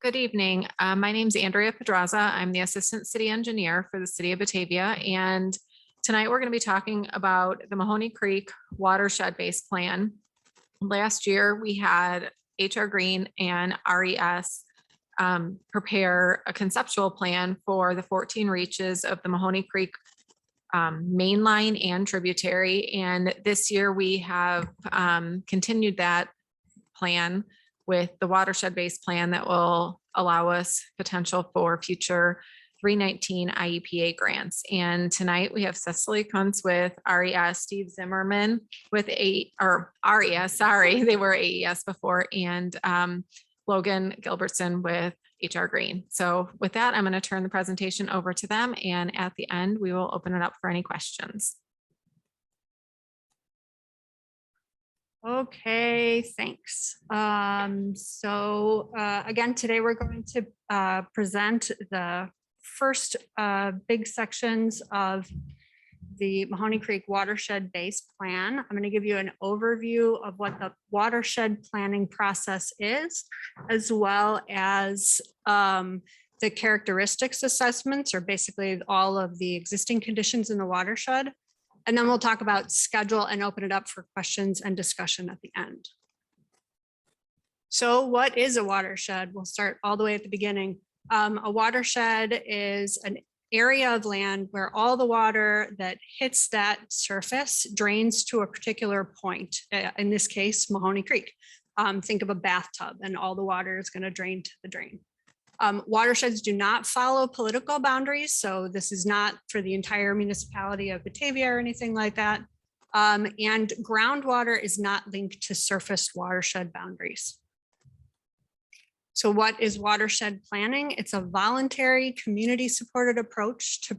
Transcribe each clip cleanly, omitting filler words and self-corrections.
Good evening. My name is Andrea Pedraza. I'm the Assistant City Engineer for the City of Batavia. And tonight we're going to be talking about the Mahoney Creek Watershed-Based Plan. Last year, we had HR Green and RES prepare a conceptual plan for the 14 reaches of the Mahoney Creek mainline and tributary. And this year we have continued that plan with the watershed-based plan that will allow us potential for future 319 IEPA grants. And tonight we have Cecily Kuntz with RES, Steve Zimmerman with RES, sorry, they were AES before, and Logan Gilbertson with HR Green. So with that, I'm going to turn the presentation over to them. And at the end, we will open it up for any questions. Okay, thanks. Again, today we're going to present the first big sections of the Mahoney Creek Watershed-Based Plan. I'm going to give you an overview of what the watershed planning process is, as well as the characteristics assessments, or basically all of the existing conditions in the watershed. And then we'll talk about schedule and open it up for questions and discussion at the end. So what is a watershed? We'll start all the way at the beginning. A watershed is an area of land where all the water that hits that surface drains to a particular point. In this case, Mahoney Creek. Think of a bathtub and all the water is going to drain to the drain. Watersheds do not follow political boundaries, so this is not for the entire municipality of Batavia or anything like that. And groundwater is not linked to surface watershed boundaries. So what is watershed planning? It's a voluntary, community-supported approach to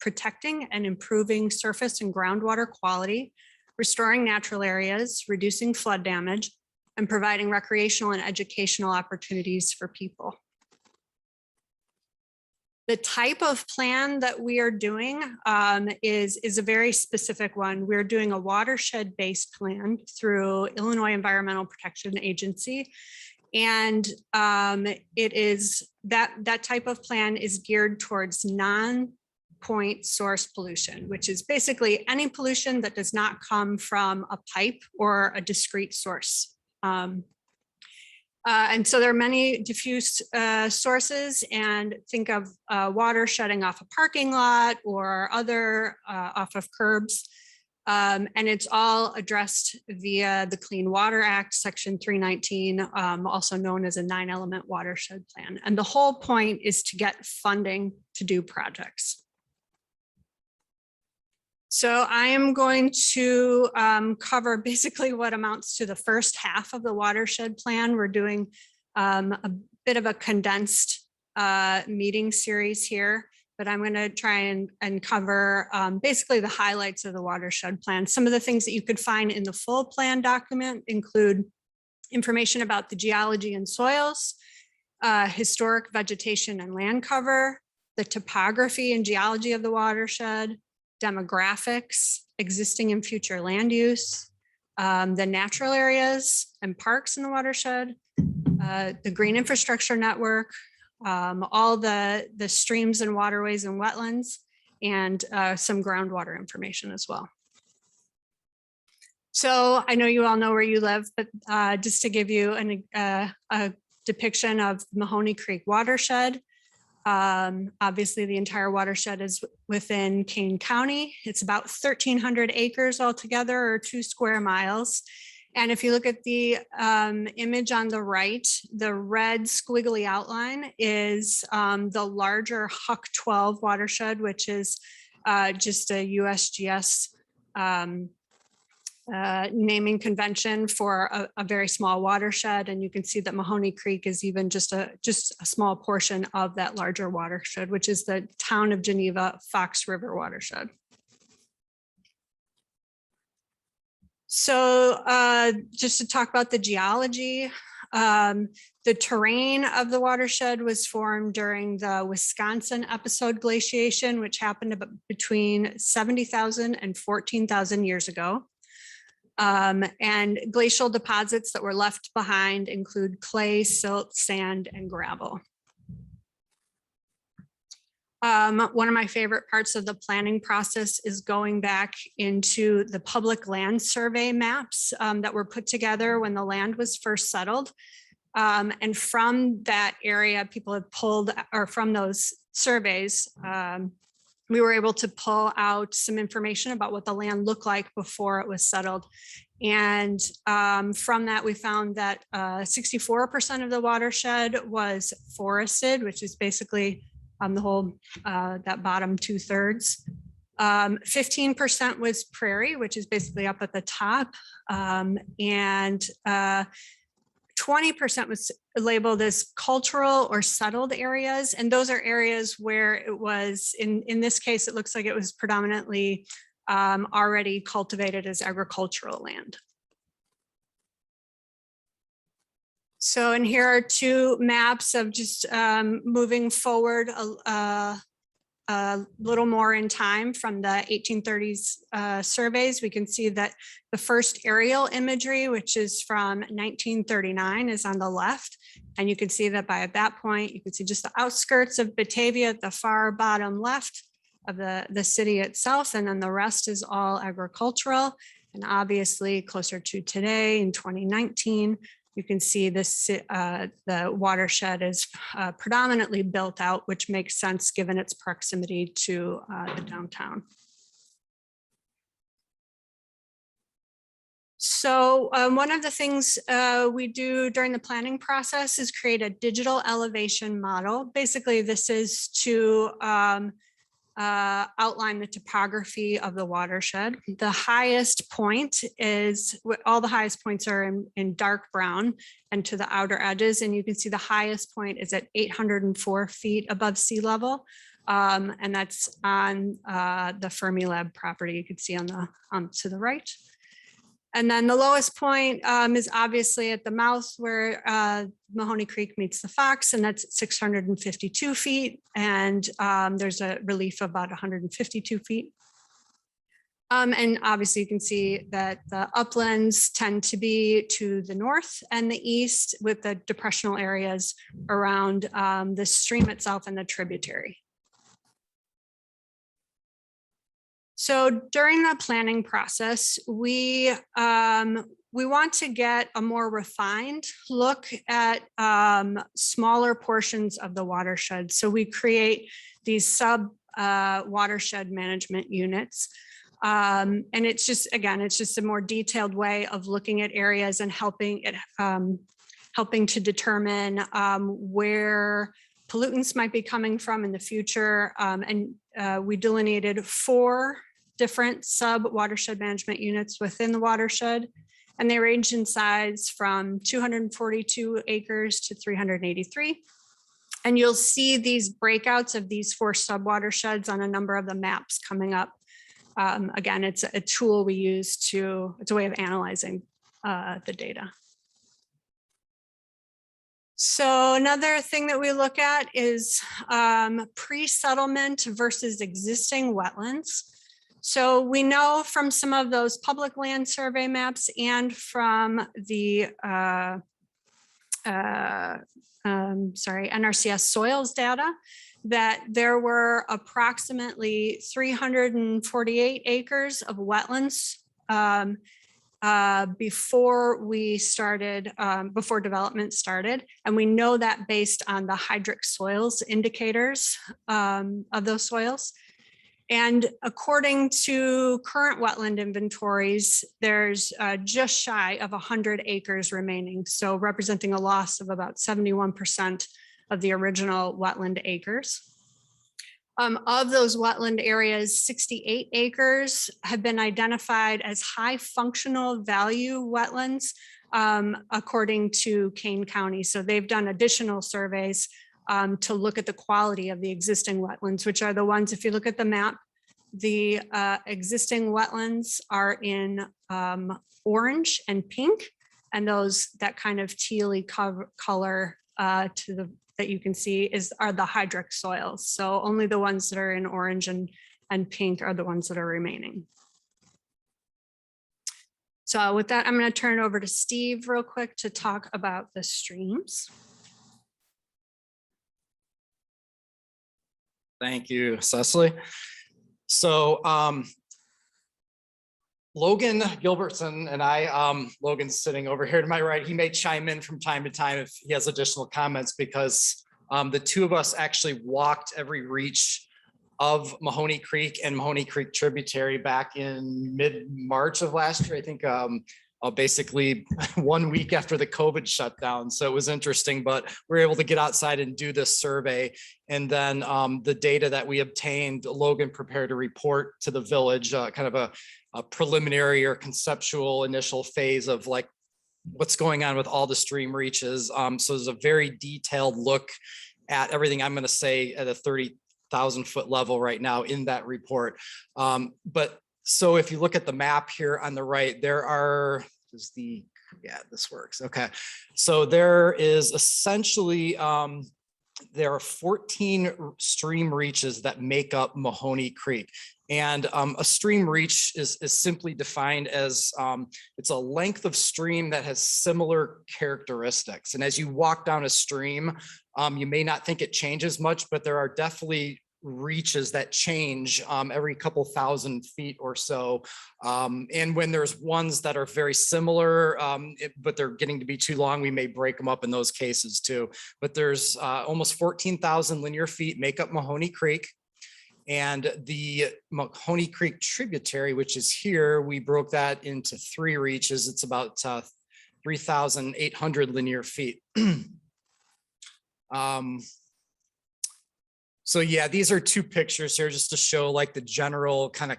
protecting and improving surface and groundwater quality, restoring natural areas, reducing flood damage, and providing recreational and educational opportunities for people. The type of plan that we are doing is a very specific one. We're doing a watershed-based plan through Illinois Environmental Protection Agency. And it is that type of plan is geared towards non-point source pollution, which is basically any pollution that does not come from a pipe or a discrete source. And so there are many diffuse sources, and think of water shedding off a parking lot or other off of curbs. And it's all addressed via the Clean Water Act, Section 319, also known as a 9-element watershed plan. And the whole point is to get funding to do projects. So I am going to cover basically what amounts to the first half of the watershed plan. We're doing a bit of a condensed meeting series here, but I'm going to try and cover basically the highlights of the watershed plan. Some of the things that you could find in the full plan document include information about the geology and soils, historic vegetation and land cover, the topography and geology of the watershed, demographics, existing and future land use, the natural areas and parks in the watershed, the green infrastructure network, all the streams and waterways and wetlands, and some groundwater information as well. So I know you all know where you live, but just to give you a depiction of Mahoney Creek watershed. Obviously, the entire watershed is within Kane County. It's about 1,300 acres altogether, or 2 square miles. And if you look at the image on the right, the red squiggly outline is the larger Huck 12 watershed, which is just a USGS naming convention for a very small watershed. And you can see that Mahoney Creek is even just a small portion of that larger watershed, which is the Town of Geneva Fox River watershed. So just to talk about the geology, the terrain of the watershed was formed during the Wisconsin episode glaciation, which happened between 70,000 and 14,000 years ago. And glacial deposits that were left behind include clay, silt, sand, and gravel. One of my favorite parts of the planning process is going back into the public land survey maps that were put together when the land was first settled. And from that area, people have pulled, or from those surveys, we were able to pull out some information about what the land looked like before it was settled. And from that, we found that 64% of the watershed was forested, which is basically the whole, that bottom 2/3. 15% was prairie, which is basically up at the top. And 20% was labeled as cultural or settled areas. And those are areas where it was, in this case, it looks like it was predominantly already cultivated as agricultural land. So, and here are two maps of just moving forward a little more in time from the 1830s surveys. We can see that the first aerial imagery, which is from 1939, is on the left. And you can see that by that point, you can see just the outskirts of Batavia at the far bottom left of the city itself. And then the rest is all agricultural. And obviously closer to today in 2019, you can see this, the watershed is predominantly built out, which makes sense given its proximity to the downtown. So one of the things we do during the planning process is create a digital elevation model. Basically, this is to outline the topography of the watershed. The highest point is, all the highest points are in dark brown and to the outer edges. And you can see the highest point is at 804 feet above sea level. And that's on the Fermilab property. You can see on the to the right. And then the lowest point is obviously at the mouth where Mahoney Creek meets the Fox, and that's 652 feet. And there's a relief of about 152 feet. And obviously you can see that the uplands tend to be to the north and the east, with the depressional areas around the stream itself and the tributary. So during the planning process, we want to get a more refined look at smaller portions of the watershed. So we create these sub watershed management units. And it's just, again, it's just a more detailed way of looking at areas and helping to determine where pollutants might be coming from in the future. And we delineated 4 different sub watershed management units within the watershed, and they range in size from 242 acres to 383. And you'll see these breakouts of these 4 sub watersheds on a number of the maps coming up. Again, it's a tool we use it's a way of analyzing the data. So another thing that we look at is pre-settlement versus existing wetlands. So we know from some of those public land survey maps and from the NRCS soils data that there were approximately 348 acres of wetlands before we started, before development started. And we know that based on the hydric soils indicators of those soils. And according to current wetland inventories, there's just shy of 100 acres remaining. So representing a loss of about 71% of the original wetland acres. Of those wetland areas, 68 acres have been identified as high functional value wetlands, according to Kane County. So they've done additional surveys to look at the quality of the existing wetlands, which are the ones, if you look at the map, the existing wetlands are in orange and pink, and those, that kind of tealy color that you can see are the hydric soils. So only the ones that are in orange and pink are the ones that are remaining. So with that, I'm going to turn it over to Steve real quick to talk about the streams. Thank you, Cecily. So Logan Gilbertson and I, Logan's sitting over here to my right, he may chime in from time to time if he has additional comments, because the two of us actually walked every reach of Mahoney Creek and Mahoney Creek tributary back in mid-March of last year. I think basically 1 week after the COVID shutdown. So it was interesting, but we were able to get outside and do this survey. And then the data that we obtained, Logan prepared a report to the village, kind of a preliminary or conceptual initial phase of like what's going on with all the stream reaches. So there's a very detailed look at everything I'm going to say at a 30,000 foot level right now in that report. But so if you look at the map here on the right, there are, this works. Okay. So there is essentially, there are 14 stream reaches that make up Mahoney Creek. And a stream reach is simply defined as it's a length of stream that has similar characteristics. And as you walk down a stream, you may not think it changes much, but there are definitely reaches that change every couple thousand feet or so. And when there's ones that are very similar, but they're getting to be too long, we may break them up in those cases too. But there's almost 14,000 linear feet make up Mahoney Creek. And the Mahoney Creek tributary, which is here, we broke that into 3 reaches. It's about 3,800 linear feet. So yeah, these are 2 pictures here just to show like the general kind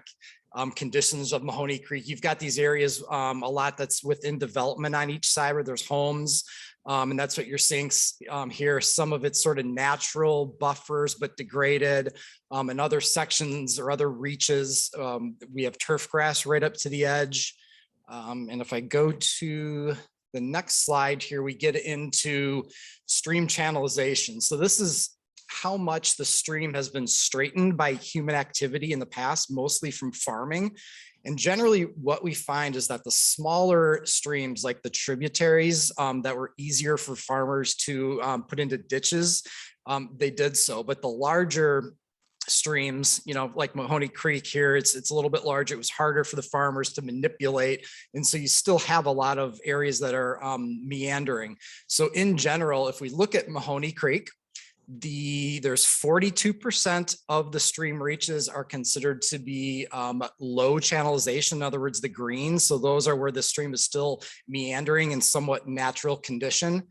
of conditions of Mahoney Creek. You've got these areas, a lot that's within development on each side where there's homes. And that's what you're seeing here. Some of it's sort of natural buffers, but degraded. And other sections or other reaches, we have turf grass right up to the edge. And if I go to the next slide here, we get into stream channelization. So this is how much the stream has been straightened by human activity in the past, mostly from farming. And generally what we find is that the smaller streams, like the tributaries that were easier for farmers to put into ditches, they did so. But the larger streams, you know, like Mahoney Creek here, it's a little bit larger. It was harder for the farmers to manipulate. And so you still have a lot of areas that are meandering. So in general, if we look at Mahoney Creek, there's 42% of the stream reaches are considered to be low channelization. In other words, the green. So those are where the stream is still meandering in somewhat natural condition.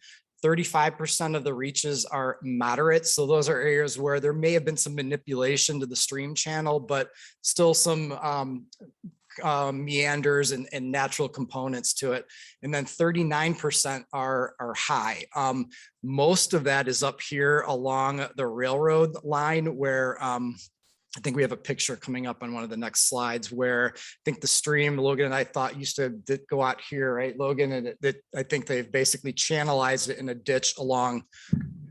35% of the reaches are moderate. So those are areas where there may have been some manipulation to the stream channel, but still some meanders and natural components to it. And then 39% are high. Most of that is up here along the railroad line where I think we have a picture coming up on one of the next slides where I think the stream, Logan and I thought used to go out here, right, Logan? And I think they've basically channelized it in a ditch along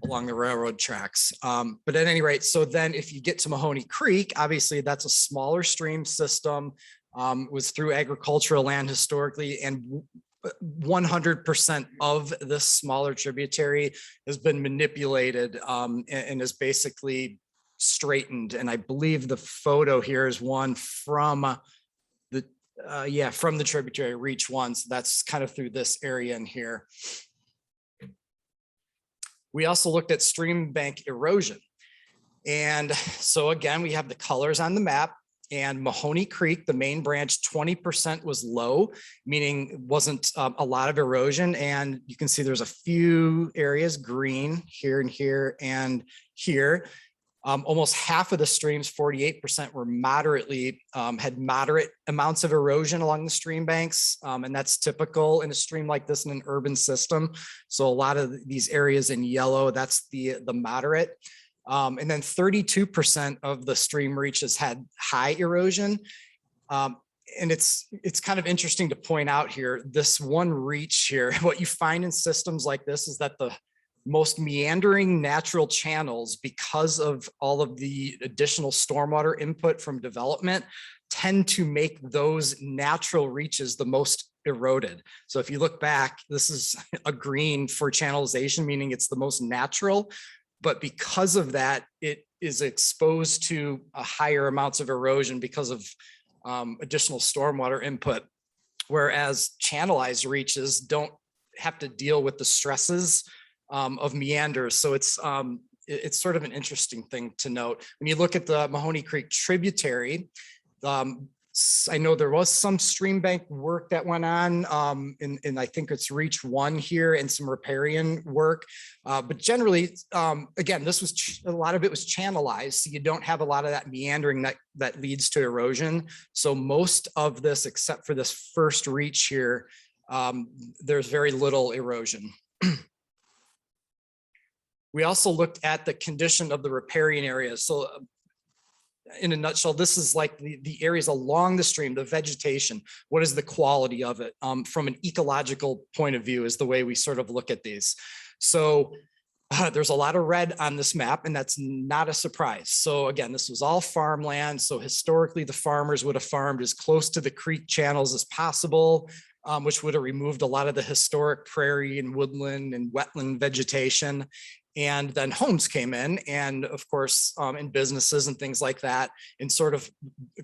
the railroad tracks. But at any rate, so then if you get to Mahoney Creek, obviously that's a smaller stream system. Was through agricultural land historically, and 100% of this smaller tributary has been manipulated and is basically straightened. And I believe the photo here is one from from the tributary reach 1. So that's kind of through this area in here. We also looked at stream bank erosion. And so again, we have the colors on the map. And Mahoney Creek, the main branch, 20% was low, meaning it wasn't a lot of erosion. And you can see there's a few areas, green here and here and here. Almost half of the streams, 48%, were moderately, had moderate amounts of erosion along the stream banks. And that's typical in a stream like this in an urban system. So a lot of these areas in yellow, that's the moderate. And then 32% of the stream reaches had high erosion. And it's kind of interesting to point out here, this one reach here, what you find in systems like this is that the most meandering natural channels, because of all of the additional stormwater input from development, tend to make those natural reaches the most eroded. So if you look back, this is a green for channelization, meaning it's the most natural. But because of that, it is exposed to higher amounts of erosion because of additional stormwater input. Whereas channelized reaches don't have to deal with the stresses of meanders. So it's sort of an interesting thing to note. When you look at the Mahoney Creek tributary, I know there was some stream bank work that went on, and I think it's Reach 1 here, and some riparian work. But generally, again, this was a lot of it was channelized, so you don't have a lot of that meandering that leads to erosion. So most of this, except for this first reach here, there's very little erosion. We also looked at the condition of the riparian areas. So in a nutshell, this is like the areas along the stream, the vegetation. What is the quality of it? From an ecological point of view is the way we sort of look at these. So there's a lot of red on this map, and that's not a surprise. So again, this was all farmland. So historically, the farmers would have farmed as close to the creek channels as possible, which would have removed a lot of the historic prairie and woodland and wetland vegetation. And then homes came in, and of course, in businesses and things like that, and sort of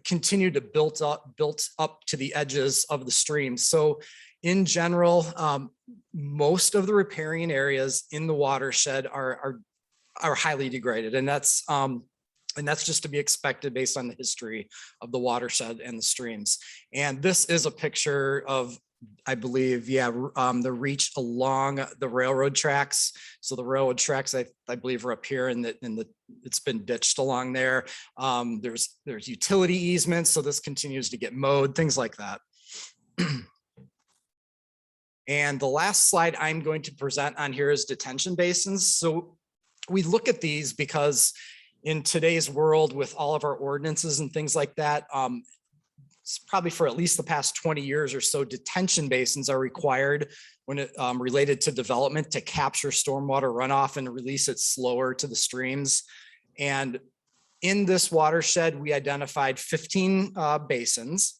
continued to built up to the edges of the stream. So in general, most of the riparian areas in the watershed are highly degraded. And that's just to be expected based on the history of the watershed and the streams. And this is a picture of, I believe, the reach along the railroad tracks. So the railroad tracks, I believe, are up here, and it's been ditched along there. There's utility easements, so this continues to get mowed, things like that. And the last slide I'm going to present on here is detention basins. So we look at these because in today's world, with all of our ordinances and things like that, probably for at least the past 20 years or so, detention basins are required when it related to development to capture stormwater runoff and release it slower to the streams. And in this watershed, we identified 15 basins.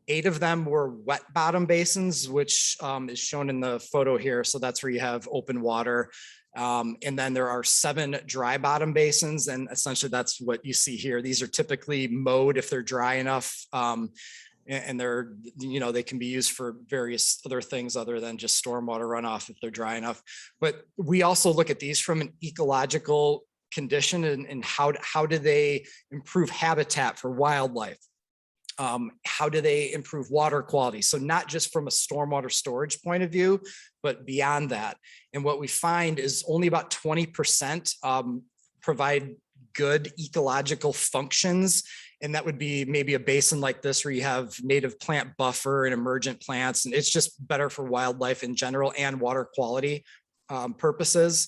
8 of them were wet bottom basins, which is shown in the photo here. So that's where you have open water. And then there are 7 dry bottom basins, and essentially that's what you see here. These are typically mowed if they're dry enough, and they're, they can be used for various other things other than just stormwater runoff if they're dry enough. But we also look at these from an ecological condition and how do they improve habitat for wildlife? How do they improve water quality? So not just from a stormwater storage point of view, but beyond that. And what we find is only about 20% provide good ecological functions. And that would be maybe a basin like this where you have native plant buffer and emergent plants. And it's just better for wildlife in general and water quality purposes.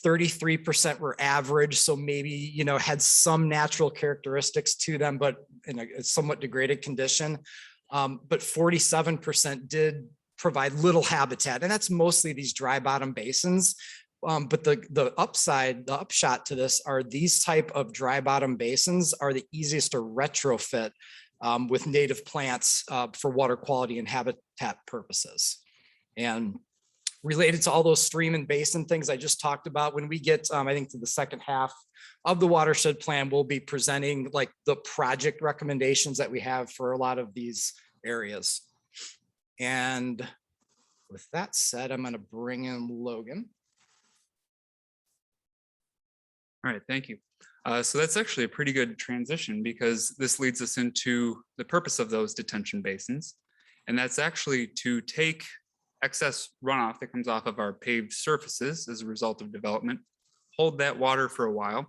33% were average, so maybe, had some natural characteristics to them, but in a somewhat degraded condition. But 47% did provide little habitat, and that's mostly these dry bottom basins. But the upshot to this are these type of dry bottom basins are the easiest to retrofit with native plants for water quality and habitat purposes. And related to all those stream and basin things I just talked about, when we get, I think, to the second half of the watershed plan, we'll be presenting like the project recommendations that we have for a lot of these areas. And with that said, I'm going to bring in Logan. All right, thank you. So that's actually a pretty good transition, because this leads us into the purpose of those detention basins. And that's actually to take excess runoff that comes off of our paved surfaces as a result of development, hold that water for a while,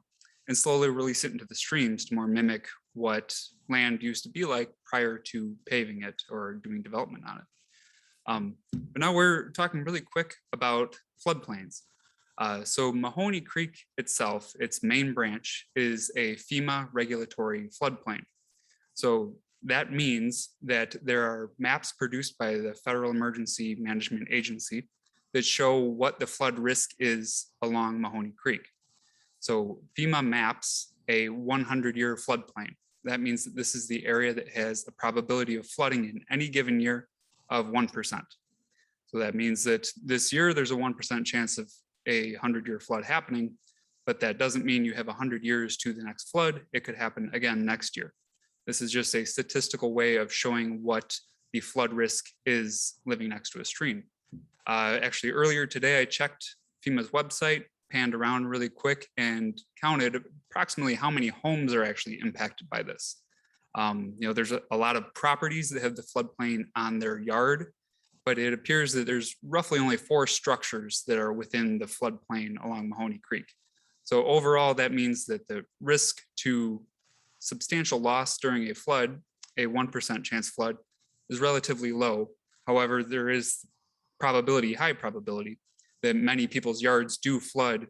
and slowly release it into the streams to more mimic what land used to be like prior to paving it or doing development on it. But now we're talking really quick about floodplains. So Mahoney Creek itself, its main branch, is a FEMA regulatory floodplain. So that means that there are maps produced by the Federal Emergency Management Agency that show what the flood risk is along Mahoney Creek. So FEMA maps a 100-year floodplain. That means that this is the area that has a probability of flooding in any given year of 1%. So that means that this year there's a 1% chance of a 100-year flood happening, but that doesn't mean you have 100 years to the next flood. It could happen again next year. This is just a statistical way of showing what the flood risk is living next to a stream. Actually, earlier today, I checked FEMA's website, panned around really quick and counted approximately how many homes are actually impacted by this. There's a lot of properties that have the floodplain on their yard, but it appears that there's roughly only 4 structures that are within the floodplain along Mahoney Creek. So overall, that means that the risk to substantial loss during a flood, a 1% chance flood, is relatively low. However, there is high probability that many people's yards do flood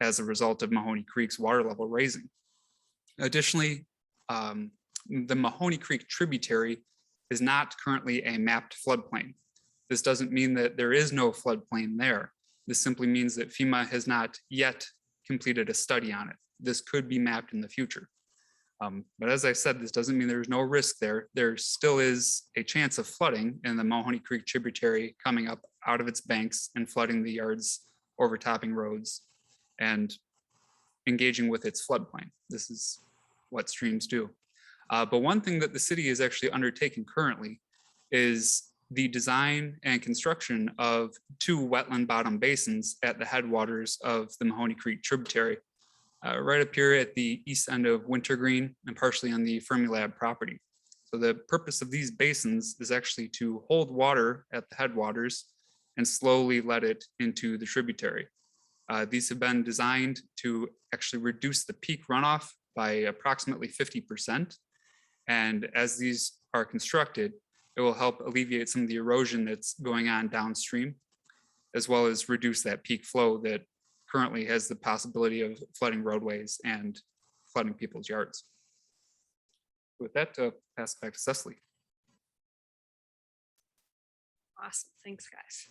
as a result of Mahoney Creek's water level rising. Additionally, the Mahoney Creek tributary is not currently a mapped floodplain. This doesn't mean that there is no floodplain there. This simply means that FEMA has not yet completed a study on it. This could be mapped in the future. But as I said, this doesn't mean there's no risk there. There still is a chance of flooding in the Mahoney Creek tributary coming up out of its banks and flooding the yards, overtopping roads, and engaging with its floodplain. This is what streams do. But one thing that the city is actually undertaking currently is the design and construction of 2 wetland bottom basins at the headwaters of the Mahoney Creek tributary, right up here at the east end of Wintergreen and partially on the Fermilab property. So the purpose of these basins is actually to hold water at the headwaters and slowly let it into the tributary. These have been designed to actually reduce the peak runoff by approximately 50%. And as these are constructed, it will help alleviate some of the erosion that's going on downstream, as well as reduce that peak flow that currently has the possibility of flooding roadways and flooding people's yards. With that, pass it back to Cecily. Awesome, thanks guys.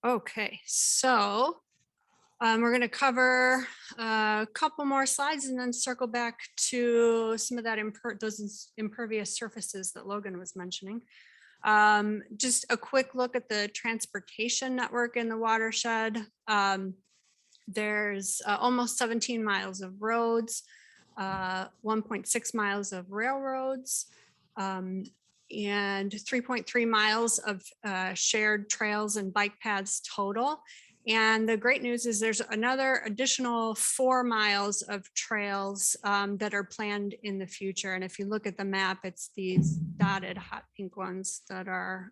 Okay, so we're going to cover a couple more slides and then circle back to some of that those impervious surfaces that Logan was mentioning. Just a quick look at the transportation network in the watershed. There's almost 17 miles of roads, 1.6 miles of railroads, and 3.3 miles of shared trails and bike paths total. And the great news is there's another additional 4 miles of trails that are planned in the future. And if you look at the map, it's these dotted hot pink ones that are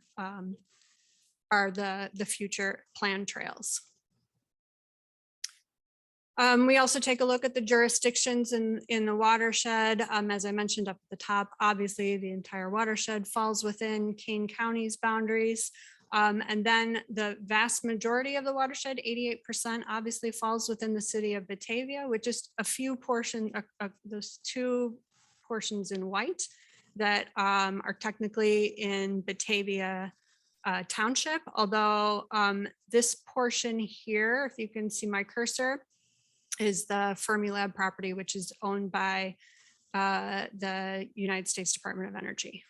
the future planned trails. We also take a look at the jurisdictions in the watershed. As I mentioned up at the top, obviously the entire watershed falls within Kane County's boundaries. And then the vast majority of the watershed, 88%, obviously falls within the city of Batavia, with just a few portions, those 2 portions in white that are technically in Batavia Township. Although this portion here, if you can see my cursor, is the Fermilab property, which is owned by the United States Department of Energy.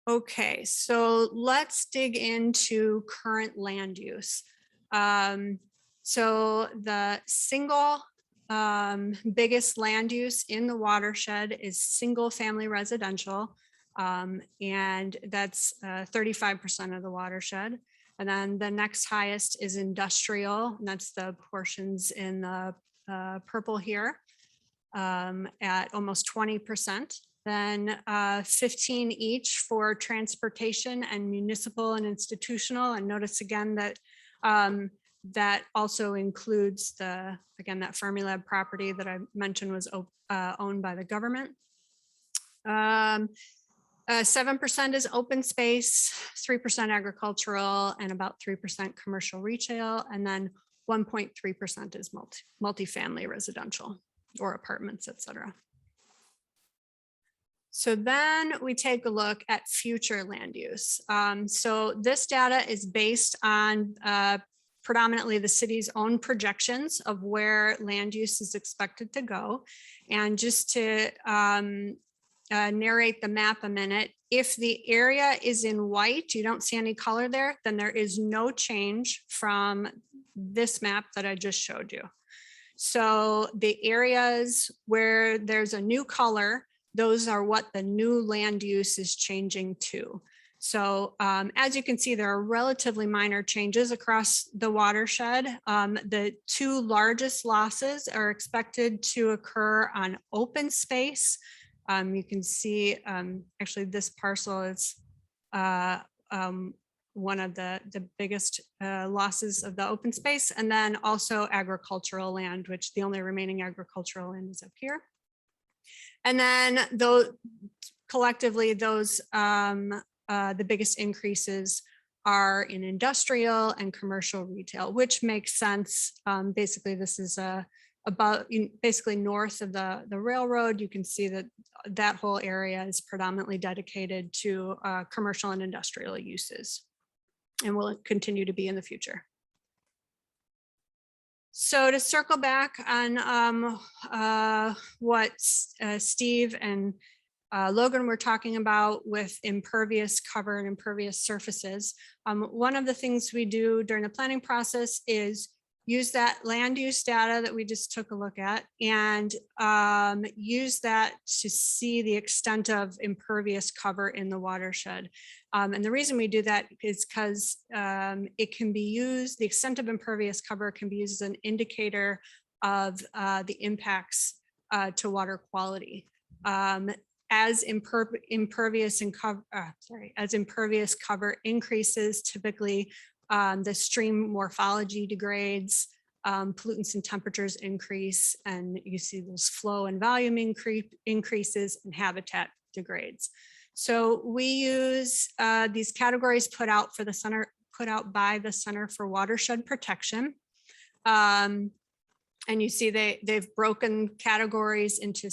Okay, so let's dig into current land use. So the single biggest land use in the watershed is single family residential, and that's 35% of the watershed. And then the next highest is industrial, and that's the portions in the purple here at almost 20%. Then 15 each for transportation and municipal and institutional. And notice again that that also includes that Fermilab property that I mentioned was owned by the government. 7% is open space, 3% agricultural, and about 3% commercial retail, and then 1.3% is multifamily residential or apartments, etc. So then we take a look at future land use. So this data is based on predominantly the city's own projections of where land use is expected to go. And just to narrate the map a minute, if the area is in white, you don't see any color there, then there is no change from this map that I just showed you. So the areas where there's a new color, those are what the new land use is changing to. So as you can see, there are relatively minor changes across the watershed. The two largest losses are expected to occur on open space. You can see actually this parcel is one of the biggest losses of the open space, and then also agricultural land, which the only remaining agricultural land is up here. And then those collectively, those the biggest increases are in industrial and commercial retail, which makes sense. Basically, this is basically north of the railroad. You can see that that whole area is predominantly dedicated to commercial and industrial uses, and will continue to be in the future. So to circle back on what Steve and Logan were talking about with impervious cover and impervious surfaces, one of the things we do during the planning process is use that land use data that we just took a look at and use that to see the extent of impervious cover in the watershed. And the reason we do that is because it can be used, the extent of impervious cover can be used as an indicator of the impacts to water quality. As impervious cover increases, typically the stream morphology degrades, pollutants and temperatures increase, and you see those flow and volume increases and habitat degrades. So we use these categories put out by the Center for Watershed Protection. And you see they've broken categories into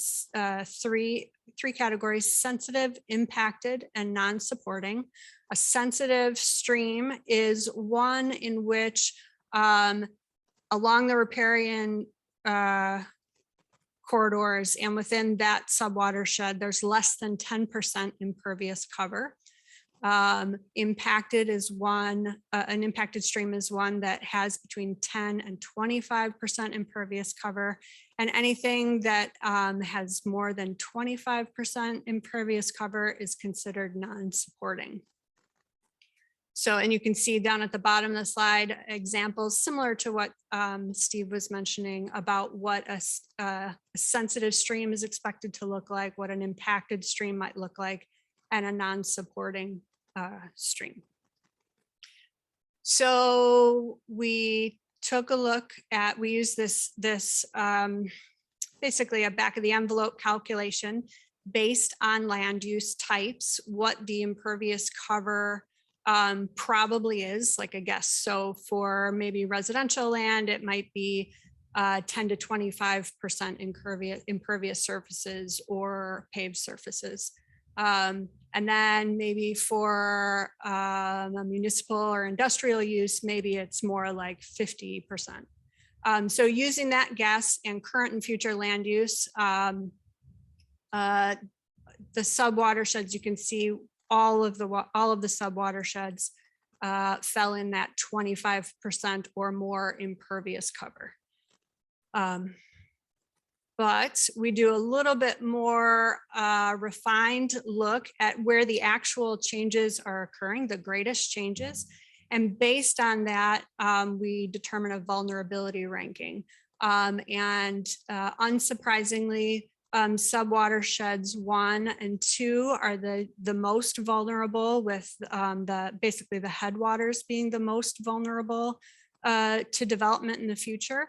three categories: sensitive, impacted, and non-supporting. A sensitive stream is one in which along the riparian corridors and within that subwatershed, there's less than 10% impervious cover. Impacted is one, an impacted stream is one that has between 10 and 25% impervious cover, and anything that has more than 25% impervious cover is considered non-supporting. So, and you can see down at the bottom of the slide examples similar to what Steve was mentioning about what a sensitive stream is expected to look like, what an impacted stream might look like, and a non-supporting stream. So we took a look at, we used this basically a back of the envelope calculation based on land use types, what the impervious cover probably is, like a guess. So for maybe residential land, it might be 10 to 25% impervious surfaces or paved surfaces. And then maybe for a municipal or industrial use, maybe it's more like 50%. So using that guess and current and future land use, the subwatersheds, you can see all of the subwatersheds fell in that 25% or more impervious cover. But we do a little bit more refined look at where the actual changes are occurring, the greatest changes. And based on that, we determine a vulnerability ranking. And unsurprisingly, subwatersheds 1 and 2 are the most vulnerable, with basically the headwaters being the most vulnerable to development in the future.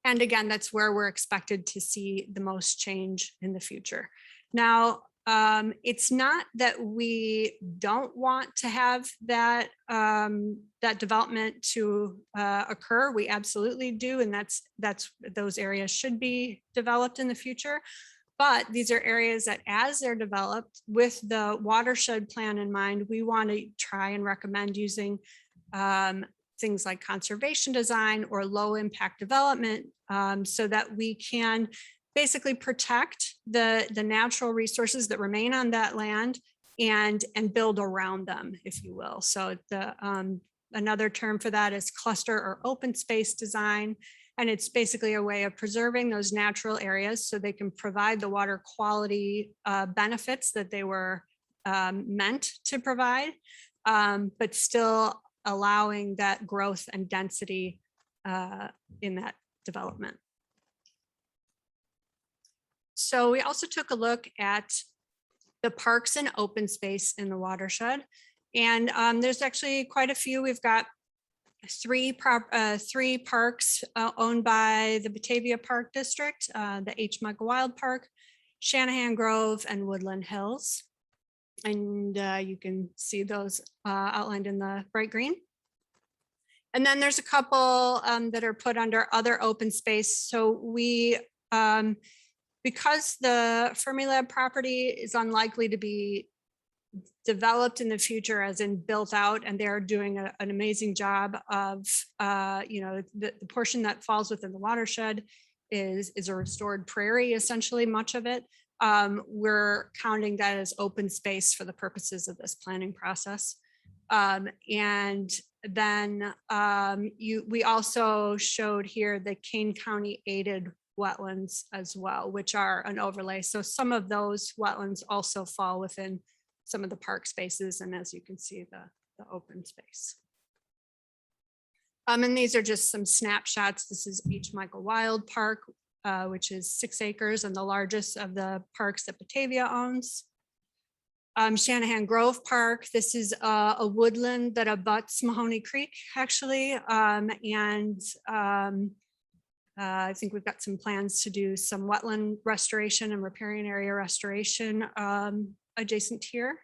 And again, that's where we're expected to see the most change in the future. Now, it's not that we don't want to have that that development to occur. We absolutely do, and those areas should be developed in the future. But these are areas that as they're developed with the watershed plan in mind, we want to try and recommend using things like conservation design or low impact development so that we can basically protect the natural resources that remain on that land and build around them, if you will. So the another term for that is cluster or open space design. And it's basically a way of preserving those natural areas so they can provide the water quality benefits that they were meant to provide, but still allowing that growth and density in that development. So we also took a look at the parks and open space in the watershed. And there's actually quite a few. We've got three parks owned by the Batavia Park District, the H. Michael Wilde Park, Shannon Grove, and Woodland Hills. And you can see those outlined in the bright green. And then there's a couple that are put under other open space. So we, because the Fermilab property is unlikely to be developed in the future as in built out, and they're doing an amazing job of, the portion that falls within the watershed is a restored prairie, essentially, much of it. We're counting that as open space for the purposes of this planning process. And then we also showed here the Kane County aided wetlands as well, which are an overlay. So some of those wetlands also fall within some of the park spaces, and as you can see, the open space. And these are just some snapshots. This is H. Michael Wilde Park, which is 6 acres and the largest of the parks that Batavia owns. Shannon Grove Park, this is a woodland that abuts Mahoney Creek, actually. I think we've got some plans to do some wetland restoration and riparian area restoration adjacent here.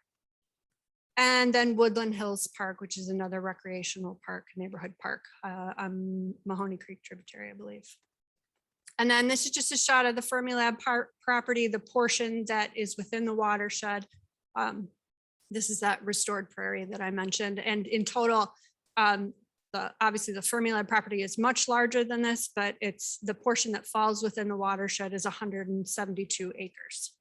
And then Woodland Hills Park, which is another recreational park, neighborhood park on Mahoney Creek tributary, I believe. And then this is just a shot of the Fermilab property, the portion that is within the watershed. This is that restored prairie that I mentioned. And in total, obviously the Fermilab property is much larger than this, but it's the portion that falls within the watershed is 172 acres.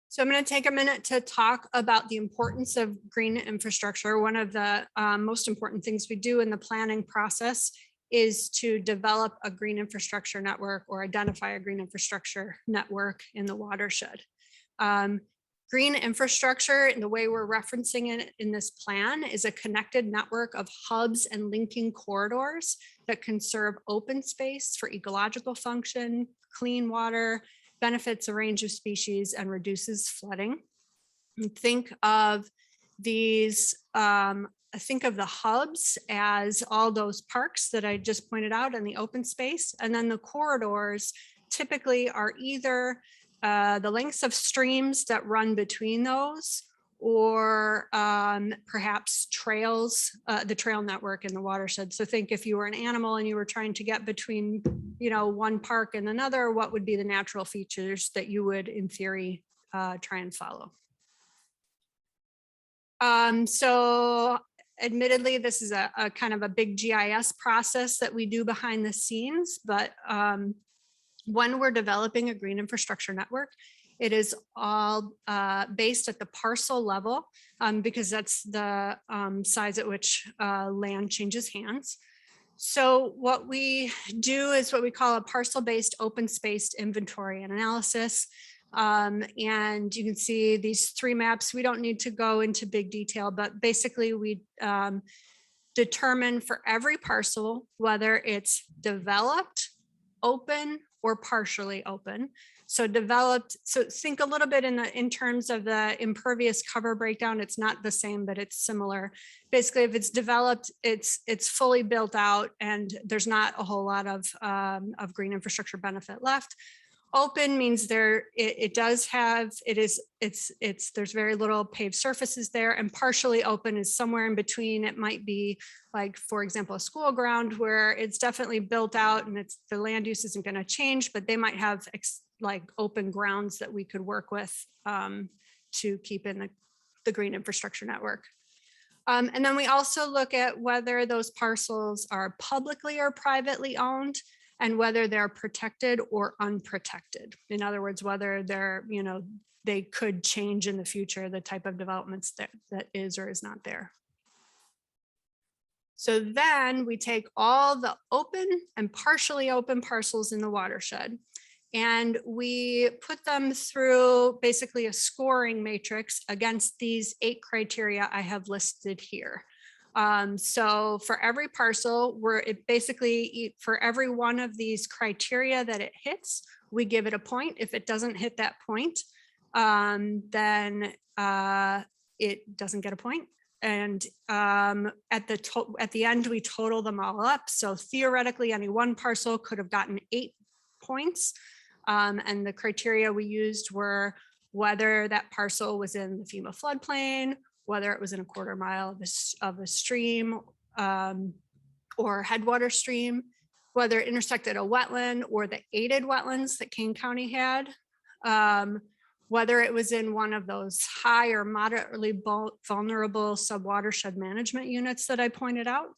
So I'm going to take a minute to talk about the importance of green infrastructure. One of the most important things we do in the planning process is to develop a green infrastructure network or identify a green infrastructure network in the watershed. Green infrastructure, in the way we're referencing it in this plan, is a connected network of hubs and linking corridors that can serve open space for ecological function, clean water, benefits a range of species, and reduces flooding. And think of these, think of the hubs as all those parks that I just pointed out in the open space. And then the corridors typically are either the lengths of streams that run between those, or perhaps trails, the trail network in the watershed. So think if you were an animal and you were trying to get between, one park and another, what would be the natural features that you would, in theory, try and follow? So admittedly, this is a kind of a big GIS process that we do behind the scenes, but when we're developing a green infrastructure network, it is all based at the parcel level because that's the size at which land changes hands. So what we do is what we call a parcel-based open space inventory and analysis. And you can see these 3 maps. We don't need to go into big detail, but basically we determine for every parcel whether it's developed, open, or partially open. So developed, so think a little bit in terms of the impervious cover breakdown. It's not the same, but it's similar. Basically, if it's developed, it's fully built out and there's not a whole lot of green infrastructure benefit left. Open means it does have, there's very little paved surfaces there, and partially open is somewhere in between. It might be like, for example, a school ground where it's definitely built out and the land use isn't going to change, but they might have like open grounds that we could work with to keep in the green infrastructure network. And then we also look at whether those parcels are publicly or privately owned, and whether they're protected or unprotected. In other words, whether they're, they could change in the future, the type of developments that is or is not there. So then we take all the open and partially open parcels in the watershed, and we put them through basically a scoring matrix against these 8 criteria I have listed here. So for every parcel, for every one of these criteria that it hits, we give it a point. If it doesn't hit that point, then it doesn't get a point. And at the end, we total them all up. So theoretically, any one parcel could have gotten 8 points. And the criteria we used were whether that parcel was in the FEMA floodplain, whether it was in a 1/4 mile of a stream or headwater stream, whether it intersected a wetland or the aided wetlands that Kane County had, whether it was in one of those high or moderately vulnerable subwatershed management units that I pointed out,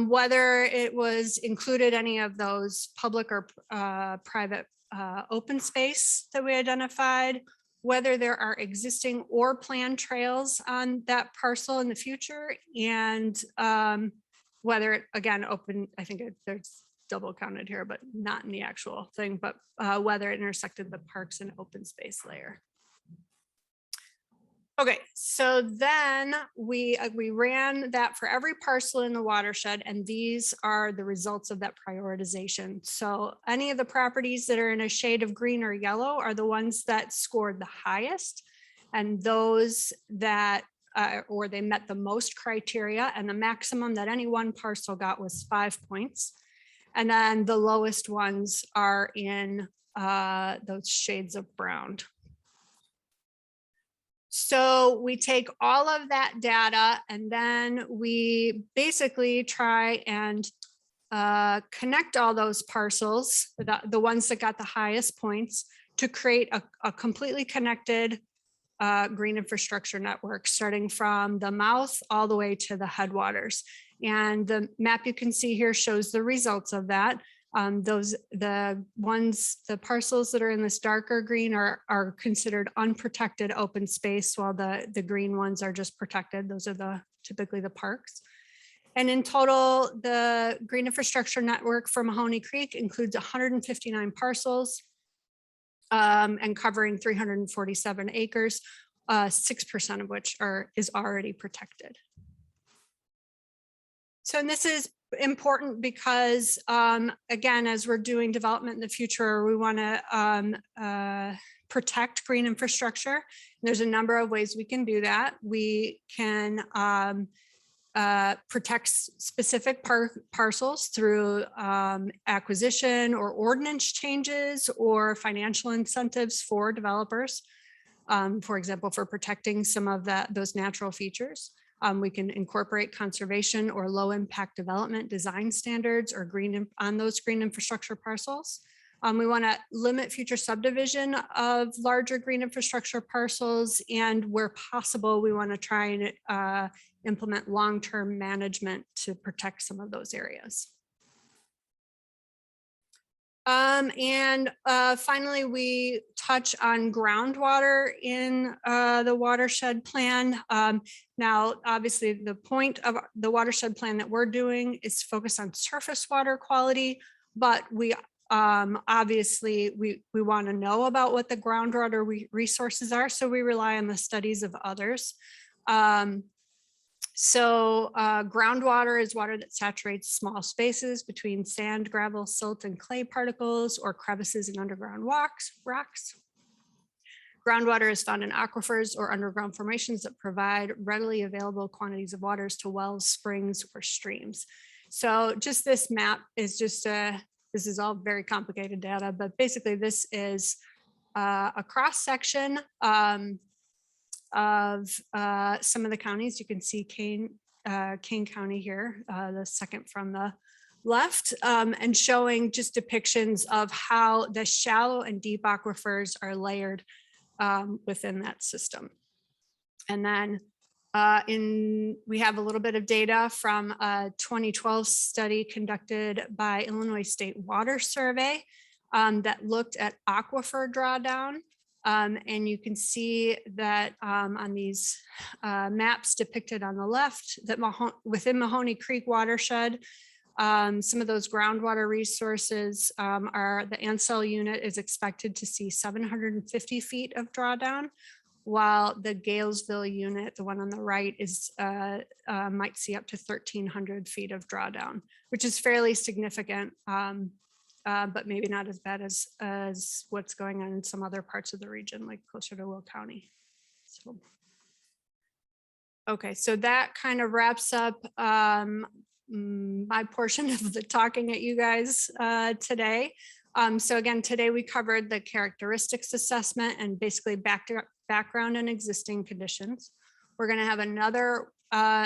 whether it was included any of those public or private open space that we identified, whether there are existing or planned trails on that parcel in the future, and whether it, again, open, I think there's double counted here, but not in the actual thing, but whether it intersected the parks and open space layer. Okay, so then we ran that for every parcel in the watershed, and these are the results of that prioritization. So any of the properties that are in a shade of green or yellow are the ones that scored the highest, and those that or they met the most criteria, and the maximum that any one parcel got was 5 points. And then the lowest ones are in those shades of brown. So we take all of that data, and then we basically try and connect all those parcels, the ones that got the highest points, to create a completely connected green infrastructure network, starting from the mouth all the way to the headwaters. And the map you can see here shows the results of that. The parcels that are in this darker green are considered unprotected open space, while the green ones are just protected. Those are typically the parks. And in total, the green infrastructure network for Mahoney Creek includes 159 parcels and covering 347 acres, 6% of which is already protected. So, and this is important because, again, as we're doing development in the future, we want to protect green infrastructure. And there's a number of ways we can do that. We can protect specific parcels through acquisition or ordinance changes or financial incentives for developers. For example, for protecting some of those natural features. We can incorporate conservation or low impact development design standards or on those green infrastructure parcels. We want to limit future subdivision of larger green infrastructure parcels, and where possible, we want to try and implement long-term management to protect some of those areas. Finally, we touch on groundwater in the watershed plan. Now, obviously, the point of the watershed plan that we're doing is focused on surface water quality, but we obviously we want to know about what the groundwater resources are, so we rely on the studies of others. Groundwater is water that saturates small spaces between sand, gravel, silt, and clay particles, or crevices in underground rocks. Groundwater is found in aquifers or underground formations that provide readily available quantities of waters to wells, springs, or streams. So just this map is just a This is all very complicated data, but basically this is a cross section of some of the counties. You can see Kane County here, the second from the left, and showing just depictions of how the shallow and deep aquifers are layered within that system. And then we have a little bit of data from a 2012 study conducted by Illinois State Water Survey that looked at aquifer drawdown. And you can see that on these maps depicted on the left, that within Mahoney Creek watershed, some of those groundwater resources are, the Ansel unit is expected to see 750 feet of drawdown, while the Galesville unit, the one on the right, is might see up to 1,300 feet of drawdown, which is fairly significant, but maybe not as bad as what's going on in some other parts of the region, like closer to Will County. So, okay, so that kind of wraps up my portion of the talking at you guys today. So again, today we covered the characteristics assessment and basically background and existing conditions. We're going to have another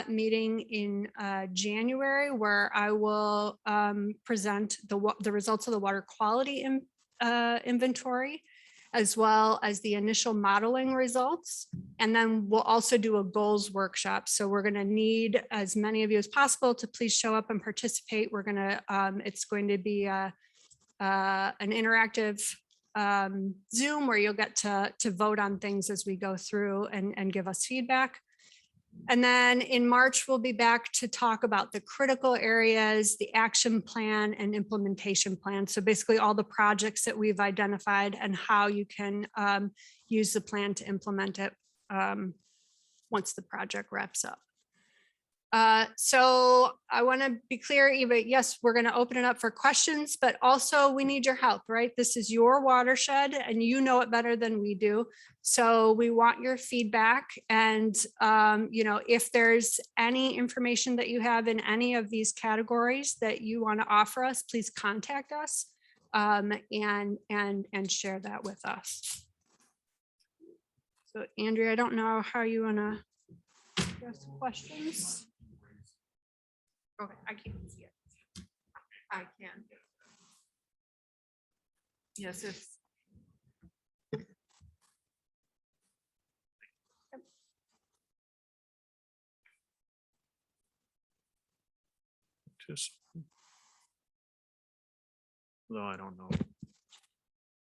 meeting in January where I will present the results of the water quality inventory, as well as the initial modeling results. And then we'll also do a goals workshop. So we're going to need as many of you as possible to please show up and participate. We're going to, it's going to be an interactive Zoom where you'll get to vote on things as we go through and give us feedback. And then in March, we'll be back to talk about the critical areas, the action plan and implementation plan. So basically all the projects that we've identified and how you can use the plan to implement it once the project wraps up. So I want to be clear, Eva, yes, we're going to open it up for questions, but also we need your help, right? This is your watershed and you know it better than we do. So we want your feedback. And, you know, if there's any information that you have in any of these categories that you want to offer us, please contact us and share that with us. So Andrea, I don't know how you want to address questions. Okay, I can't see it. I can. Yes, it's. No, I don't know.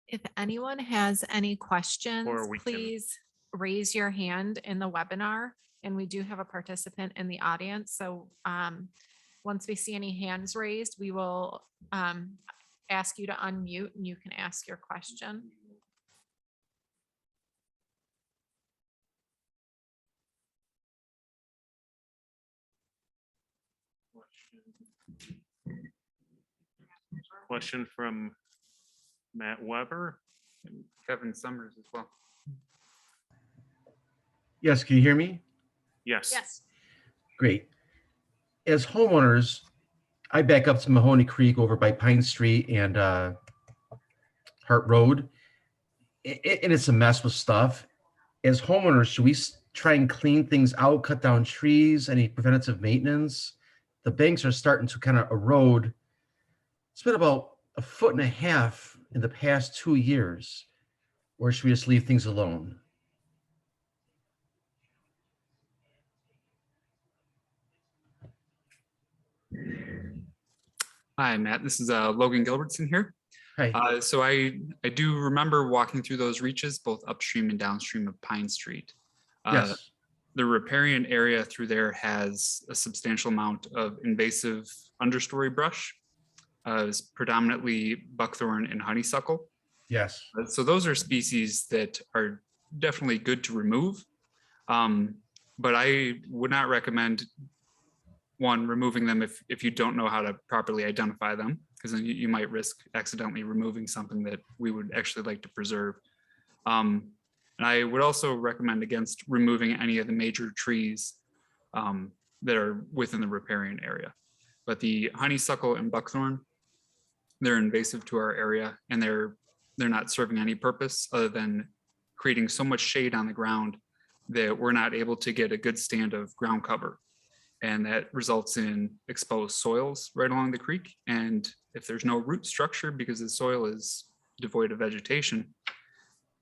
If anyone has any questions, Or we can- please raise your hand in the webinar. And we do have a participant in the audience. So once we see any hands raised, we will ask you to unmute and you can ask your question. Question from Matt Weber. And Kevin Summers as well. Yes, can you hear me? Yes. Yes. Great. As homeowners, I back up to Mahoney Creek over by Pine Street and Hart Road, and it's a mess with stuff. As homeowners, should we try and clean things out, cut down trees, any preventative maintenance? The banks are starting to kind of erode. It's been about 1.5 feet in the past 2 years. Or should we just leave things alone? Hi, Matt. This is Logan Gilbertson here. Hi. So I do remember walking through those reaches, both upstream and downstream of Pine Street. Yes. The riparian area through there has a substantial amount of invasive understory brush. It's predominantly buckthorn and honeysuckle. Yes. So those are species that are definitely good to remove. But I would not recommend removing them if you don't know how to properly identify them, because then you might risk accidentally removing something that we would actually like to preserve. And I would also recommend against removing any of the major trees that are within the riparian area. But the honeysuckle and buckthorn, they're invasive to our area, and they're not serving any purpose other than creating so much shade on the ground that we're not able to get a good stand of ground cover. And that results in exposed soils right along the creek. And if there's no root structure because the soil is devoid of vegetation,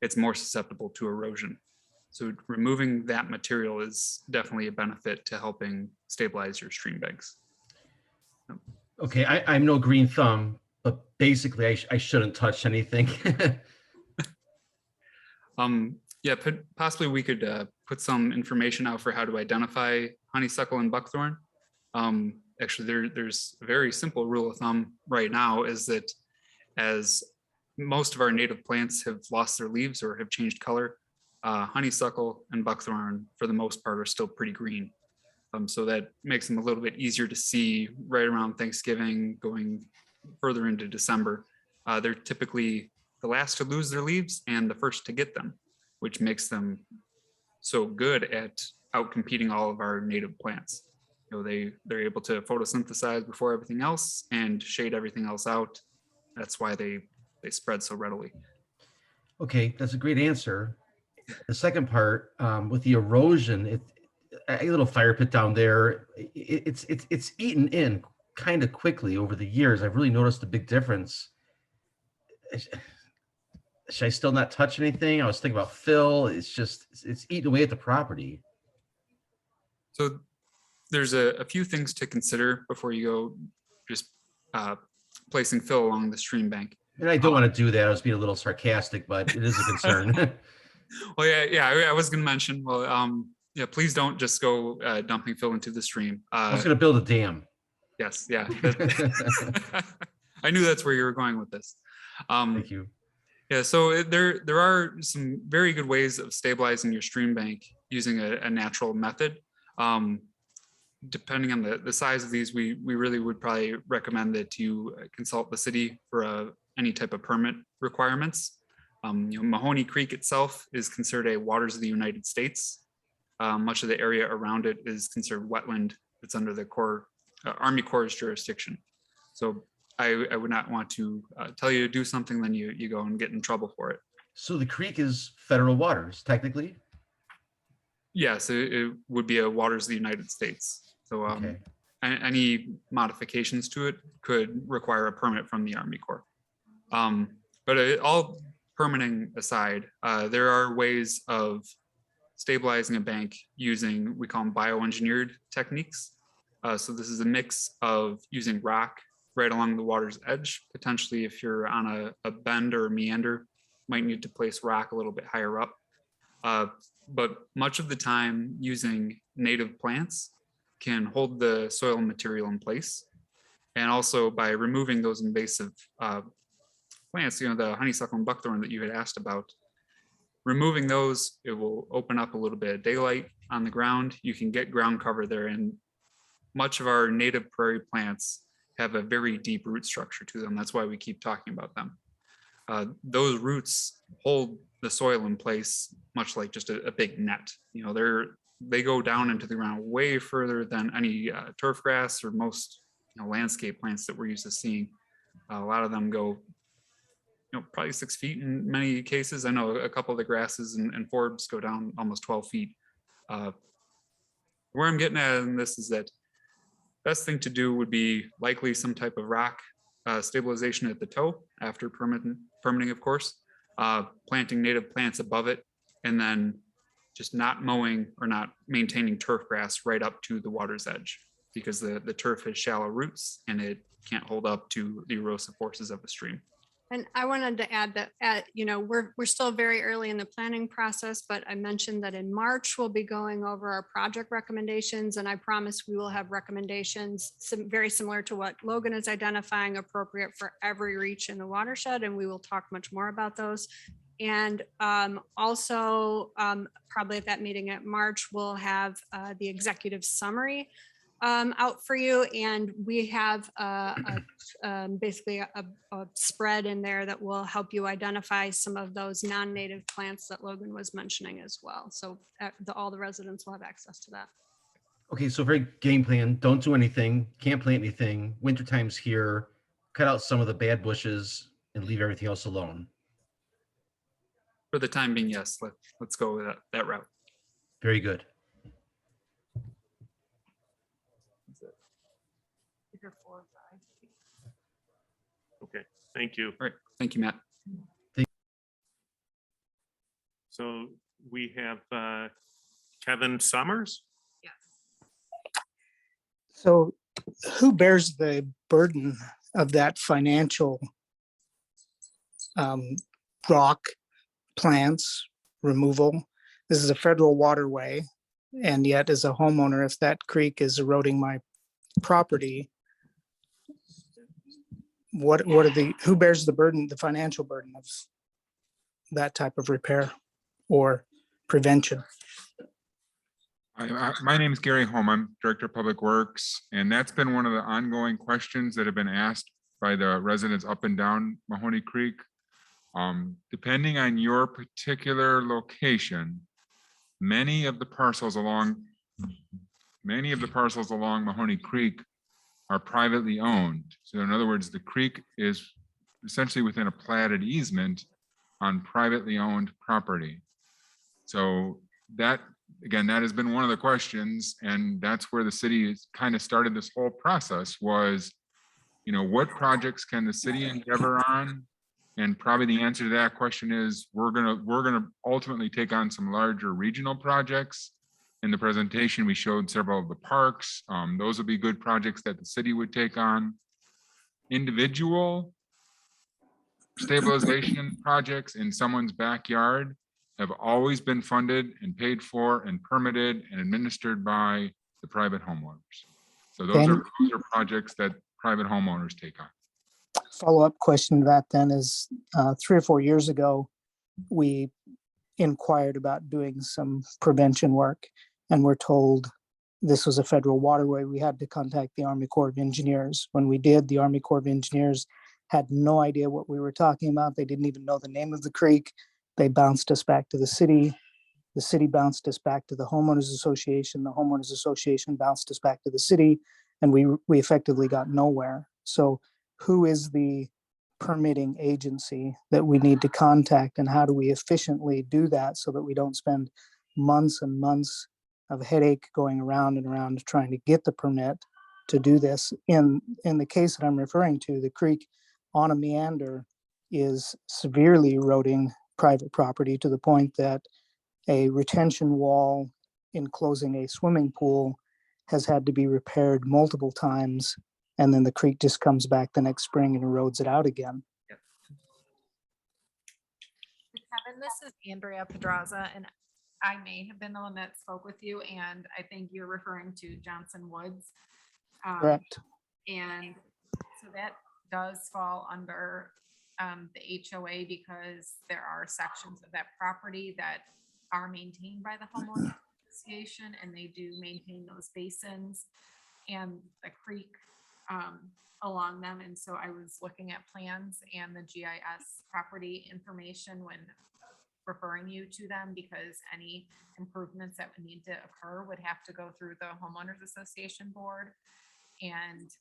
it's more susceptible to erosion. So removing that material is definitely a benefit to helping stabilize your stream banks. Okay, I'm no green thumb, but basically I shouldn't touch anything. Yeah, possibly we could put some information out for how to identify honeysuckle and buckthorn. Actually, there's a very simple rule of thumb right now, is that as most of our native plants have lost their leaves or have changed color, honeysuckle and buckthorn, for the most part, are still pretty green. So that makes them a little bit easier to see right around Thanksgiving, going further into December. They're typically the last to lose their leaves and the first to get them, which makes them so good at outcompeting all of our native plants. You know, they're able to photosynthesize before everything else and shade everything else out. That's why they spread so readily. Okay, that's a great answer. The second part, with the erosion, a little fire pit down there, it's eaten in kind of quickly over the years. I've really noticed a big difference. Should I still not touch anything? I was thinking about fill. It's eating away at the property. So there's a few things to consider before you go just placing fill along the stream bank. And I don't want to do that. I was being a little sarcastic, but it is a concern. Well, yeah, I was going to mention, well, yeah, please don't just go dumping fill into the stream. I was going to build a dam. Yes, yeah. I knew that's where you were going with this. Thank you. Yeah, so there are some very good ways of stabilizing your stream bank using a natural method. Depending on the size of these, we really would probably recommend that you consult the city for any type of permit requirements. Mahoney Creek itself is considered a waters of the United States. Much of the area around it is considered wetland. It's under the Army Corps' jurisdiction. So I would not want to tell you to do something, then you go and get in trouble for it. So the creek is federal waters, technically? Yes, it would be a waters of the United States. So Okay. any modifications to it could require a permit from the Army Corps. But all permitting aside, there are ways of stabilizing a bank using, we call them bioengineered techniques. So this is a mix of using rock right along the water's edge. Potentially, if you're on a bend or a meander, might need to place rock a little bit higher up. But much of the time, using native plants can hold the soil material in place. And also by removing those invasive plants, the honeysuckle and buckthorn that you had asked about, removing those, it will open up a little bit of daylight on the ground. You can get ground cover there, and much of our native prairie plants have a very deep root structure to them. That's why we keep talking about them. Those roots hold the soil in place, much like just a big net. They go down into the ground way further than any turf grass or most landscape plants that we're used to seeing. A lot of them go probably 6 feet in many cases. I know a couple of the grasses and forbs go down almost 12 feet. Where I'm getting at in this is that best thing to do would be likely some type of rock stabilization at the toe after permitting, of course, planting native plants above it, and then just not mowing or not maintaining turf grass right up to the water's edge, because the turf has shallow roots and it can't hold up to the erosive forces of the stream. And I wanted to add that, we're still very early in the planning process, but I mentioned that in March, we'll be going over our project recommendations, and I promise we will have recommendations very similar to what Logan is identifying appropriate for every reach in the watershed, and we will talk much more about those. And also, probably at that meeting at March, we'll have the executive summary out for you, and we have basically a spread in there that will help you identify some of those non-native plants that Logan was mentioning as well. So all the residents will have access to that. Okay, so very game plan. Don't do anything. Can't plant anything. Winter time's here. cut out some of the bad bushes and leave everything else alone. For the time being, yes, let's go with that route. Very good. Okay, thank you. All right, thank you, Matt. So we have Kevin Summers. So who bears the burden of that financial rock plants removal? This is a federal waterway, and yet as a homeowner, if that creek is eroding my property, who bears the burden, the financial burden of that type of repair or prevention? My name is Gary Holm. I'm Director of Public Works, and that's been one of the ongoing questions that have been asked by the residents up and down Mahoney Creek. Depending on your particular location, many of the parcels along Mahoney Creek are privately owned. So in other words, the creek is essentially within a platted easement on privately owned property. So that, again, that has been one of the questions, and that's where the city has kind of started this whole process was, what projects can the city endeavor on? And probably the answer to that question is we're gonna ultimately take on some larger regional projects. In the presentation, we showed several of the parks. Those would be good projects that the city would take on. Individual stabilization projects in someone's backyard have always been funded and paid for and permitted and administered by the private homeowners. So those are projects that private homeowners take on. Follow-up question to that then is 3 or 4 years ago, we inquired about doing some prevention work, and we're told this was a federal waterway. We had to contact the Army Corps of Engineers. When we did, the Army Corps of Engineers had no idea what we were talking about. They didn't even know the name of the creek. They bounced us back to the city. The city bounced us back to the homeowners association. The homeowners association bounced us back to the city, and we effectively got nowhere. So who is the permitting agency that we need to contact, and how do we efficiently do that so that we don't spend months and months of headache going around and around trying to get the permit to do this? In the case that I'm referring to, the creek on a meander is severely eroding private property to the point that a retention wall enclosing a swimming pool has had to be repaired multiple times, and then the creek just comes back the next spring and erodes it out again. Kevin, this is Andrea Pedraza, and I may have been the one that spoke with you, and I think you're referring to Johnson Woods. Correct. And so that does fall under the HOA because there are sections of that property that are maintained by the homeowners association, and they do maintain those basins and the creek along them. And so I was looking at plans and the GIS property information when referring you to them, because any improvements that would need to occur would have to go through the homeowners association board, and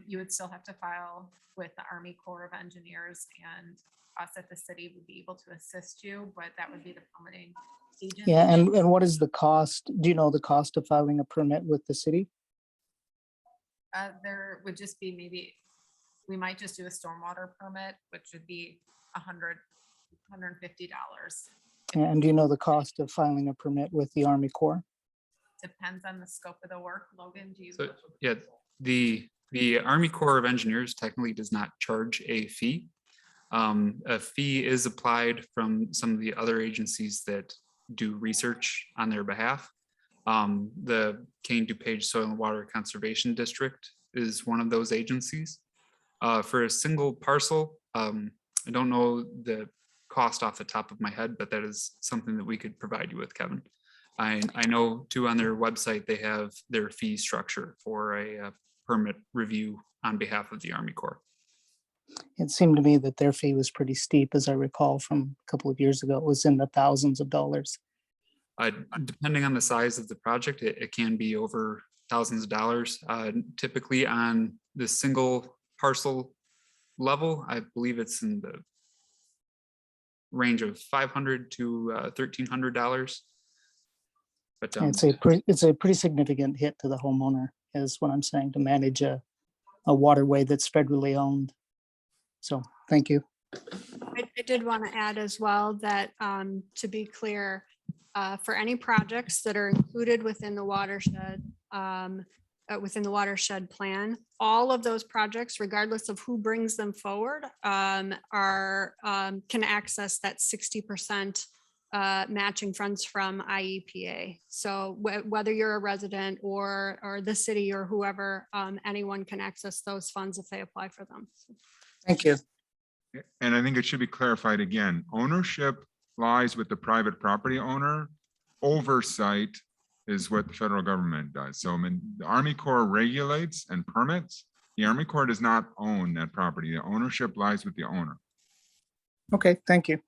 you would still have to file with the Army Corps of Engineers, and us at the city would be able to assist you, but that would be the permitting agent. Yeah, and what is the cost? Do you know the cost of filing a permit with the city? There would just be we might just do a stormwater permit, which would be $150. And do you know the cost of filing a permit with the Army Corps? Depends on the scope of the work. Logan, do you? So, yeah, the Army Corps of Engineers technically does not charge a fee. A fee is applied from some of the other agencies that do research on their behalf. The Kane DuPage Soil and Water Conservation District is one of those agencies. For a single parcel, I don't know the cost off the top of my head, but that is something that we could provide you with, Kevin. I know too, on their website, they have their fee structure for a permit review on behalf of the Army Corps. It seemed to me that their fee was pretty steep, as I recall from a couple of years ago. It was in the thousands of dollars. Depending on the size of the project, it can be over thousands of dollars. Typically on the single parcel level. I believe it's in the range of $500 to $1,300. But It's a pretty significant hit to the homeowner, is what I'm saying, to manage a waterway that's federally owned. So, thank you. I did want to add as well that, to be clear, for any projects that are included within the watershed plan, all of those projects, regardless of who brings them forward, can access that 60% matching funds from IEPA. So whether you're a resident or the city or whoever, anyone can access those funds if they apply for them. Thank you. And I think it should be clarified again, ownership lies with the private property owner. Oversight is what the federal government does. So I mean, the Army Corps regulates and permits. The Army Corps does not own that property. The ownership lies with the owner. Okay, thank you.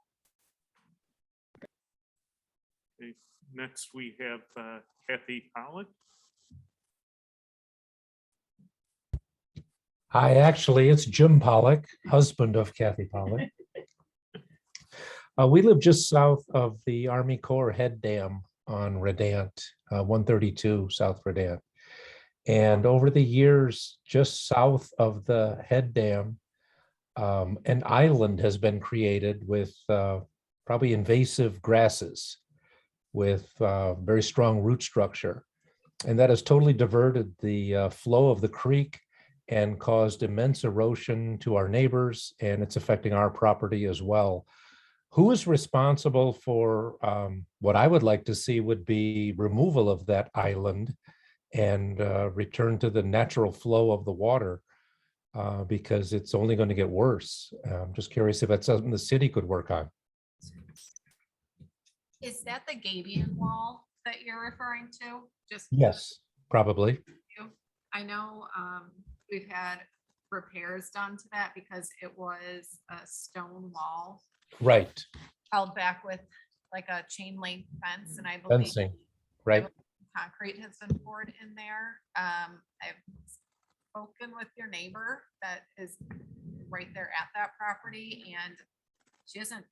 Okay, next we have Kathy Pollak. Hi, actually, it's Jim Pollak, husband of Kathy Pollak. We live just south of the Army Corps head dam on Redant, 132 South Redant. And over the years, just south of the head dam, an island has been created with probably invasive grasses with very strong root structure. And that has totally diverted the flow of the creek and caused immense erosion to our neighbors, and it's affecting our property as well. Who is responsible for what I would like to see would be removal of that island and return to the natural flow of the water because it's only going to get worse. I'm just curious if that's something the city could work on. Is that the Gabion wall that you're referring to? Just Yes, probably. I know we've had repairs done to that because it was a stone wall Right, held back with like a chain link fence, and I believe fencing, right. concrete has been poured in there. I've spoken with your neighbor that is right there at that property, and she hasn't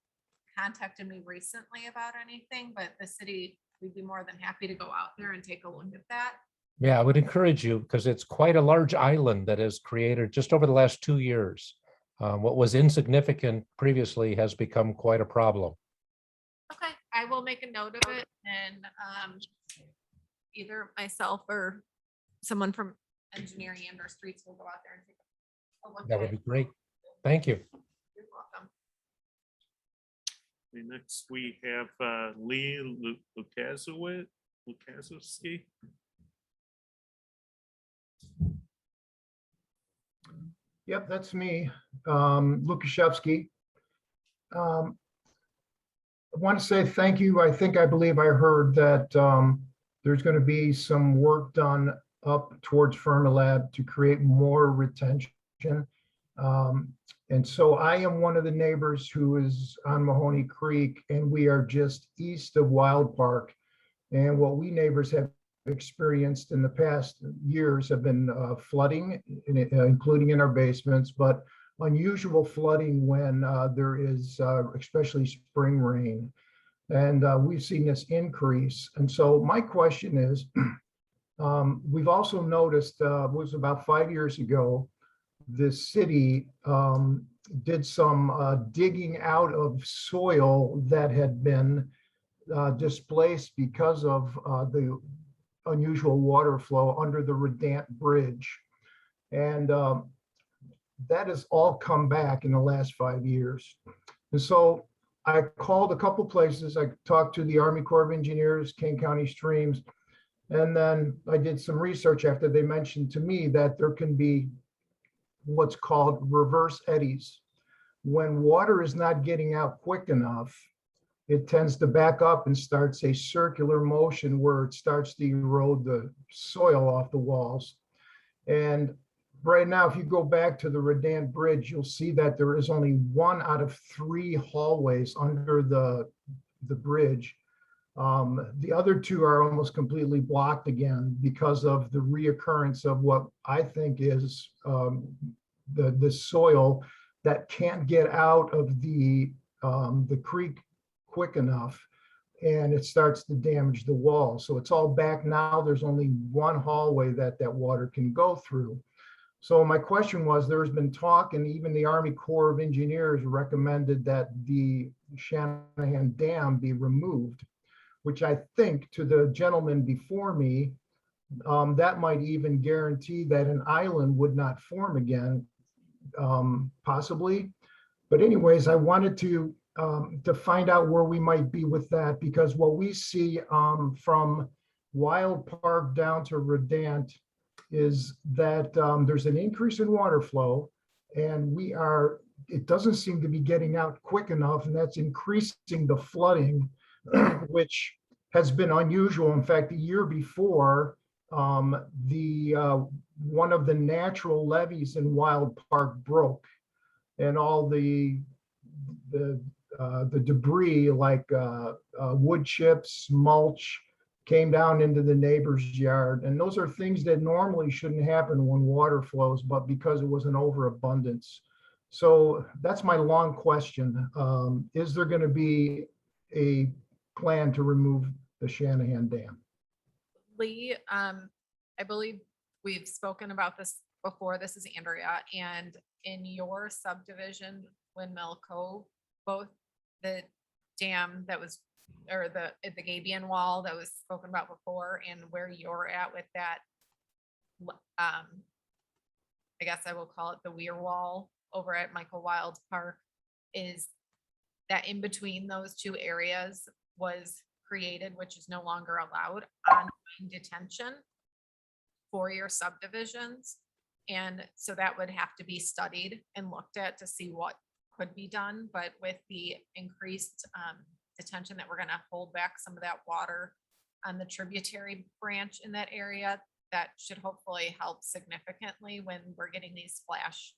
contacted me recently about anything, but the city, we'd be more than happy to go out there and take a look at that. Yeah, I would encourage you because it's quite a large island that is created just over the last 2 years. What was insignificant previously has become quite a problem. Okay, I will make a note of it, and either myself or someone from engineering and or streets will go out there and take a look. That would be great. Thank you. You're welcome. Okay, next we have Lee Lukaszowski. Yep, that's me, Lukaszowski. I want to say thank you. I believe I heard that there's going to be some work done up towards Fermilab to create more retention. And so I am one of the neighbors who is on Mahoney Creek, and we are just east of Wilde Park. And what we neighbors have experienced in the past years have been flooding, including in our basements, but unusual flooding when there is especially spring rain. And we've seen this increase. And so my question is, we've also noticed, it was about 5 years ago, the city did some digging out of soil that had been displaced because of the unusual water flow under the Redant Bridge. And that has all come back in the last 5 years. And so I called a couple places. I talked to the Army Corps of Engineers, King County Streams, and then I did some research after they mentioned to me that there can be what's called reverse eddies. When water is not getting out quick enough, it tends to back up and starts a circular motion where it starts to erode the soil off the walls. And right now, if you go back to the Redant Bridge, you'll see that there is only 1 out of 3 hallways under the bridge. The other 2 are almost completely blocked again because of the reoccurrence of what I think is the soil that can't get out of the creek quick enough, and it starts to damage the wall. So it's all back now. There's only one hallway that water can go through. So my question was, there's been talk, and even the Army Corps of Engineers recommended that the Shanahan Dam be removed, which I think, to the gentleman before me, that might even guarantee that an island would not form again, possibly. But anyways, I wanted to find out where we might be with that, because what we see from Wilde Park down to Redant is that there's an increase in water flow, and it doesn't seem to be getting out quick enough, and that's increasing the flooding, which has been unusual. In fact, the year before, one of the natural levees in Wilde Park broke, and all the debris, like wood chips, mulch, came down into the neighbor's yard. And those are things that normally shouldn't happen when water flows, but because it was an overabundance. So that's my long question. Is there going to be a plan to remove the Shanahan Dam? Lee, I believe we've spoken about this before. This is Andrea, and in your subdivision, Windmill Cove, both the dam that was, or the Gabion wall that was spoken about before, and where you're at with that, I guess I will call it the Weir Wall over at Michael Wilde Park, is that in between those two areas was created, which is no longer allowed, on detention for your subdivisions. And so that would have to be studied and looked at to see what could be done. But with the increased detention, that we're going to hold back some of that water on the tributary branch in that area, that should hopefully help significantly when we're getting these flash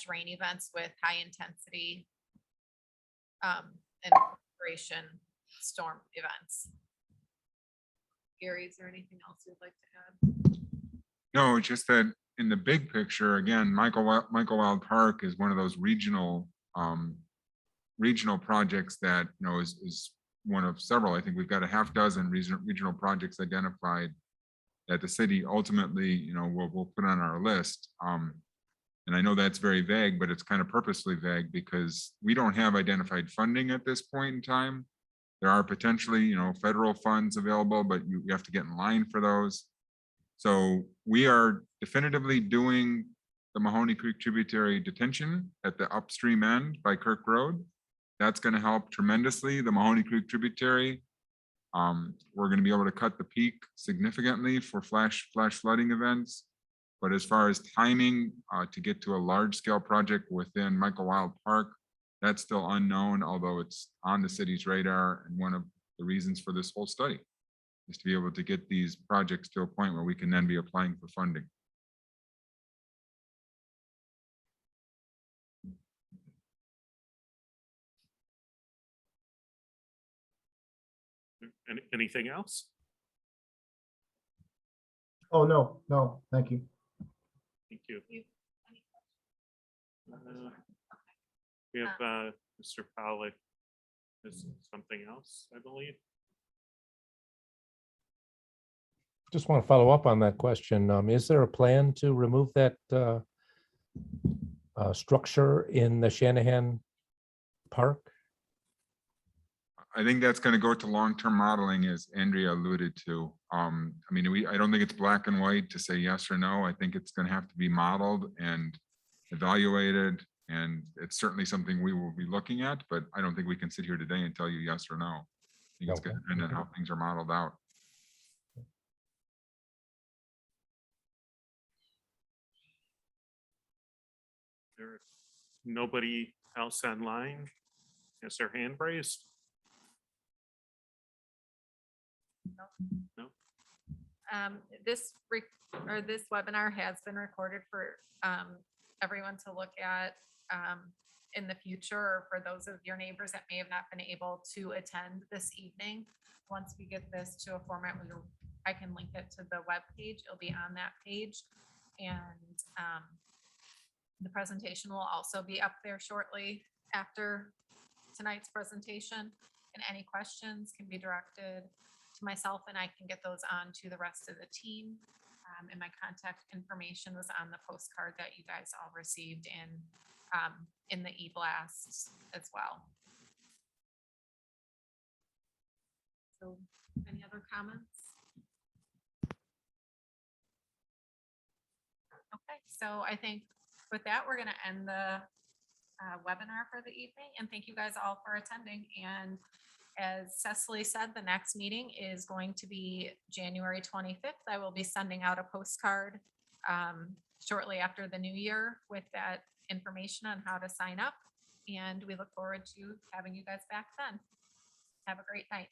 rain events with high intensity and operation storm events. Gary, is there anything else you'd like to add? No, just that in the big picture, again, Michael Wilde Park is one of those regional projects that, is one of several. I think we've got a half dozen regional projects identified that the city ultimately, will put on our list. And I know that's very vague, but it's kind of purposely vague because we don't have identified funding at this point in time. There are potentially, federal funds available, but you have to get in line for those. So we are definitively doing the Mahoney Creek tributary detention at the upstream end by Kirk Road. That's going to help tremendously. The Mahoney Creek tributary, we're going to be able to cut the peak significantly for flash flooding events. But as far as timing to get to a large scale project within Michael Wilde Park, that's still unknown, although it's on the city's radar. And one of the reasons for this whole study is to be able to get these projects to a point where we can then be applying for funding. Anything else? Oh, no, thank you. Thank you. We have Mr. Pollak. Is something else, I believe. Just want to follow up on that question. Is there a plan to remove that structure in the Shanahan Park? I think that's going to go to long-term modeling, as Andrea alluded to. I don't think it's black and white to say yes or no. I think it's going to have to be modeled and evaluated, and it's certainly something we will be looking at, but I don't think we can sit here today and tell you yes or no. I think it's going to depend on how things are modeled out. There's nobody else online. Has their hand raised? No. This webinar has been recorded for everyone to look at in the future, or for those of your neighbors that may have not been able to attend this evening. Once we get this to a format, I can link it to the web page. It'll be on that page, and The presentation will also be up there shortly after tonight's presentation, and any questions can be directed to myself, and I can get those on to the rest of the team. And my contact information was on the postcard that you guys all received in the e-blasts as well. So, any other comments? Okay, so I think with that, we're going to end the webinar for the evening, and thank you guys all for attending. And as Cecily said, the next meeting is going to be January 25th. I will be sending out a postcard shortly after the new year with that information on how to sign up. And we look forward to having you guys back then. Have a great night.